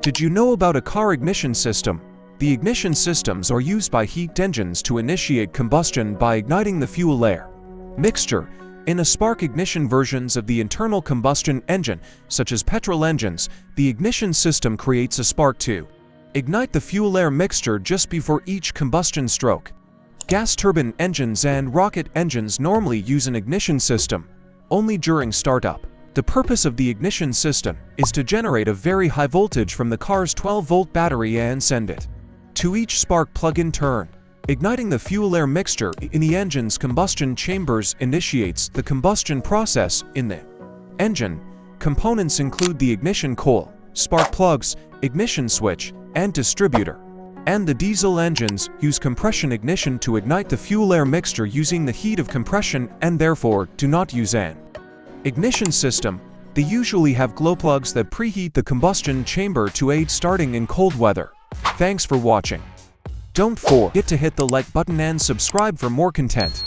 Did you know about a car ignition system? The ignition systems are used by heat engines to initiate combustion by igniting the fuel air mixture. In a spark ignition versions of the internal combustion engine, such as petrol engines, the ignition system creates a spark to ignite the fuel air mixture just before each combustion stroke. Gas turbine engines and rocket engines normally use an ignition system only during startup. The purpose of the ignition system is to generate a very high voltage from the car's 12-volt battery and send it to each spark plug in turn. Igniting the fuel air mixture in the engine's combustion chambers initiates the combustion process in the engine. Components include the ignition coil, spark plugs, ignition switch, and distributor. And the diesel engines use compression ignition to ignite the fuel air mixture using the heat of compression and therefore do not use an ignition system. They usually have glowplugs that preheat the combustion chamber to aid starting in cold weather. Thanks for watching. Don't forget to hit the like button and subscribe for more content.